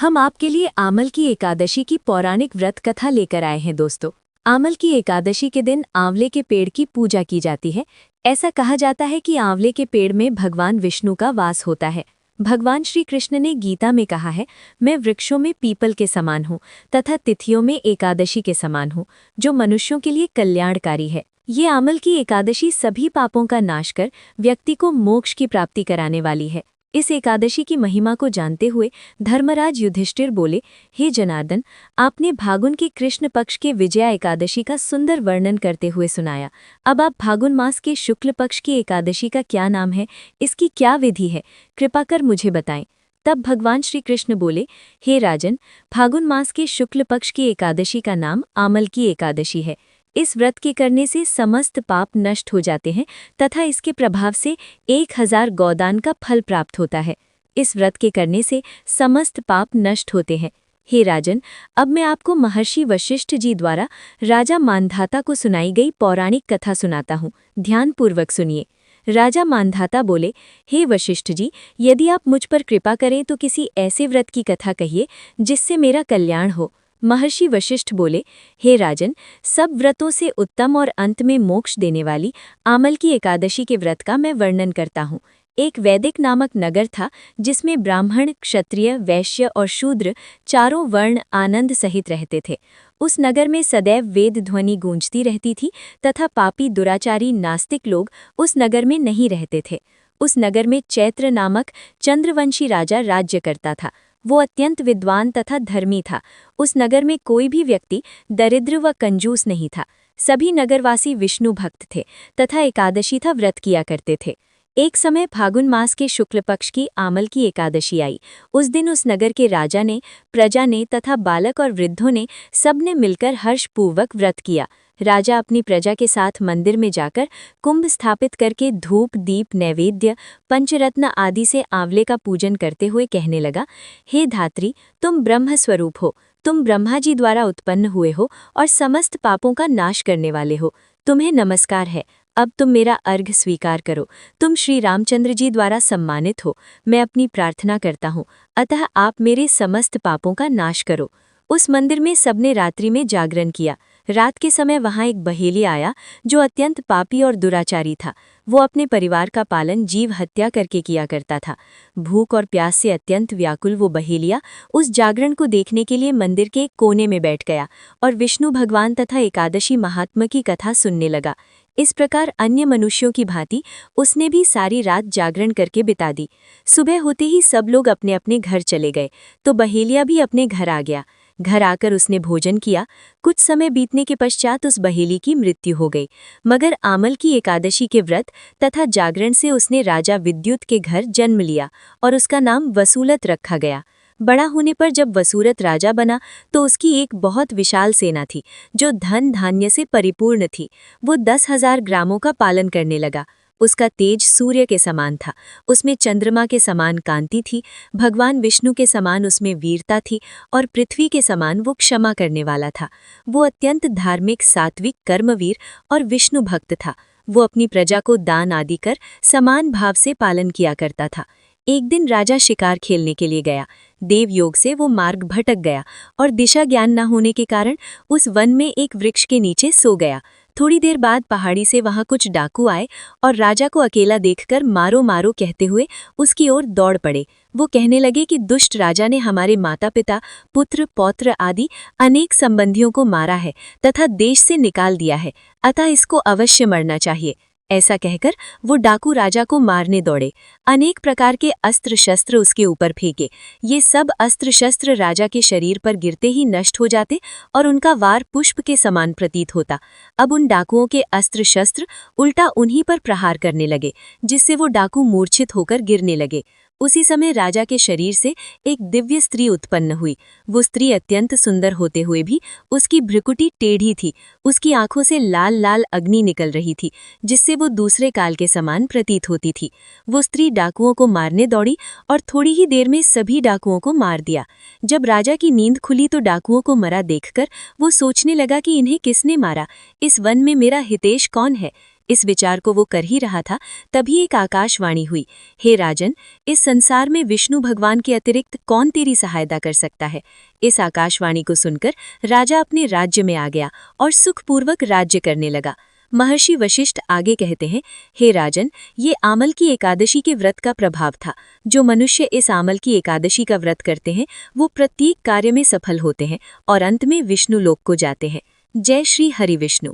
हम आपके लिए आमल की एकादशी की पौराणिक व्रत कथा लेकर आए हैं दोस्तों। आमल की एकादशी के दिन आंवले के पेड़ की पूजा की जाती है। ऐसा कहा जाता है कि आंवले के पेड़ में भगवान विष्णु का वास होता है। भगवान श्री कृष्ण ने गीता में कहा है, मैं वृक्षों में पीपल के समान हूँ तथा तिथियों में एकादशी के समान हूँ, जो मनुष्यों के लिए कल्याणकारी है। ये आमल की एकादशी सभी पापों का नाश कर व्यक्ति को मोक्ष की प्राप्ति कराने वाली है। इस एकादशी की महिमा को जानते हुए धर्मराज युधिष्ठिर बोले, हे जनार्दन, आपने फागुन के कृष्ण पक्ष के विजया एकादशी का सुंदर वर्णन करते हुए सुनाया। अब आप फागुन मास के शुक्ल पक्ष की एकादशी का क्या नाम है, इसकी क्या विधि है, कृपा कर मुझे बताएं। तब भगवान श्री कृष्ण बोले, हे राजन, फागुन मास के शुक्ल पक्ष की एकादशी का नाम आमल की एकादशी है। इस व्रत के करने से समस्त पाप नष्ट हो जाते हैं तथा इसके प्रभाव से 1000 गोदान का फल प्राप्त होता है। इस व्रत के करने से समस्त पाप नष्ट होते हैं। हे राजन, अब मैं आपको महर्षि वशिष्ठ जी द्वारा राजा मानधाता को सुनाई गई पौराणिक कथा सुनाता हूँ। ध्यानपूर्वक सुनिए। राजा मानधाता बोले, हे वशिष्ठ जी, यदि आप मुझ पर कृपा करें तो किसी ऐसे व्रत की कथा कहिए जिससे मेरा कल्याण हो। महर्षि वशिष्ठ बोले, हे राजन, सब व्रतों से उत्तम और अंत में मोक्ष देने वाली आमल की एकादशी के व्रत का मैं वर्णन करता हूँ। एक वैदिक नामक नगर था जिसमें ब्राह्मण, क्षत्रिय, वैश्य और शूद्र चारों वर्ण आनंद सहित रहते थे। उस नगर में सदैव वेद ध्वनि गूंजती रहती थी तथा पापी, दुराचारी, नास्तिक लोग उस नगर में नहीं रहते थे। उस नगर में चैत्र नामक चंद्रवंशी राजा राज्य करता था। वो अत्यंत विद्वान तथा धर्मी था। उस नगर में कोई भी व्यक्ति दरिद्र व कंजूस नहीं था। सभी नगरवासी विष्णु भक्त थे तथा एकादशी था व्रत किया करते थे। एक समय फागुन मास के शुक्ल पक्ष की आमल की एकादशी आई। उस दिन उस नगर के राजा ने, प्रजा ने तथा बालक और वृद्धों ने सबने मिलकर हर्षपूर्वक व्रत किया। राजा अपनी प्रजा के साथ मंदिर में जाकर कुंभ स्थापित करके धूप, दीप, नैवेद्य, पंचरत्न आदि से आंवले का पूजन करते हुए कहने लगा, हे धात्री, तुम ब्रह्म स्वरूप हो। तुम ब्रह्मा जी द्वारा उत्पन्न हुए हो और समस्त पापों का नाश करने वाले हो। तुम्हें नमस्कार है। अब तुम मेरा अर्घ्य स्वीकार करो। तुम श्री रामचंद्र जी द्वारा सम्मानित हो। मैं अपनी प्रार्थना करता हूँ, अतः आप मेरे समस्त पापों का नाश करो। उस मंदिर में सबने रात्रि में जागरण किया। रात के समय वहां एक बहेलिया आया जो अत्यंत पापी और दुराचारी था। वो अपने परिवार का पालन जीव हत्या करके किया करता था। भूख और प्यास से अत्यंत व्याकुल वो बहेलिया उस जागरण को देखने के लिए मंदिर के एक कोने में बैठ गया और विष्णु भगवान तथा एकादशी महात्मा की कथा सुनने लगा। इस प्रकार अन्य मनुष्यों की भांति उसने भी सारी रात जागरण करके बिता दी। सुबह होते ही सब लोग अपने अपने घर चले गए तो बहेलिया भी अपने घर आ गया। घर आकर उसने भोजन किया। कुछ समय बीतने के पश्चात उस बहेली की मृत्यु हो गई, मगर आमल की एकादशी के व्रत तथा जागरण से उसने राजा विद्युत के घर जन्म लिया और उसका नाम वसूलत रखा गया। बड़ा होने पर जब वसूरत राजा बना तो उसकी एक बहुत विशाल सेना थी जो धन धान्य से परिपूर्ण थी। वो 10,000 ग्रामों का पालन करने लगा। उसका तेज सूर्य के समान था, उसमें चंद्रमा के समान कांति थी, भगवान विष्णु के समान उसमें वीरता थी और पृथ्वी के समान वो क्षमा करने वाला था। वो अत्यंत धार्मिक, सात्विक, कर्मवीर और विष्णु भक्त था। वो अपनी प्रजा को दान आदि कर समान भाव से पालन किया करता था। एक दिन राजा शिकार खेलने के लिए गया। देव योग से वो मार्ग भटक गया और दिशा ज्ञान न होने के कारण उस वन में एक वृक्ष के नीचे सो गया। थोड़ी देर बाद पहाड़ी से वहां कुछ डाकू आए और राजा को अकेला देखकर मारो मारो कहते हुए उसकी ओर दौड़ पड़े। वो कहने लगे कि दुष्ट राजा ने हमारे माता पिता, पुत्र, पौत्र आदि अनेक संबंधियों को मारा है तथा देश से निकाल दिया है, अतः इसको अवश्य मरना चाहिए। ऐसा कहकर वो डाकू राजा को मारने दौड़े। अनेक प्रकार के अस्त्र शस्त्र उसके ऊपर फेंके। ये सब अस्त्र शस्त्र राजा के शरीर पर गिरते ही नष्ट हो जाते और उनका वार पुष्प के समान प्रतीत होता। अब उन डाकुओं के अस्त्र शस्त्र उल्टा उन्हीं पर प्रहार करने लगे, जिससे वो डाकू मूर्छित होकर गिरने लगे। उसी समय राजा के शरीर से एक दिव्य स्त्री उत्पन्न हुई। वो स्त्री अत्यंत सुंदर होते हुए भी उसकी भ्रुकुटी टेढ़ी थी। उसकी आंखों से लाल लाल अग्नि निकल रही थी, जिससे वो दूसरे काल के समान प्रतीत होती थी। वो स्त्री डाकुओं को मारने दौड़ी और थोड़ी ही देर में सभी डाकुओं को मार दिया। जब राजा की नींद खुली तो डाकुओं को मरा देखकर वो सोचने लगा कि इन्हें किसने मारा, इस वन में मेरा हितेश कौन है। इस विचार को वो कर ही रहा था, तभी एक आकाशवाणी हुई। हे राजन, इस संसार में विष्णु भगवान के अतिरिक्त कौन तेरी सहायता कर सकता है? इस आकाशवाणी को सुनकर राजा अपने राज्य में आ गया और सुखपूर्वक राज्य करने लगा। महर्षि वशिष्ठ आगे कहते हैं, हे राजन, ये आमल की एकादशी के व्रत का प्रभाव था। जो मनुष्य इस आमल की एकादशी का व्रत करते हैं वो प्रत्येक कार्य में सफल होते हैं और अंत में विष्णु लोक को जाते हैं। जय श्री हरि विष्णु।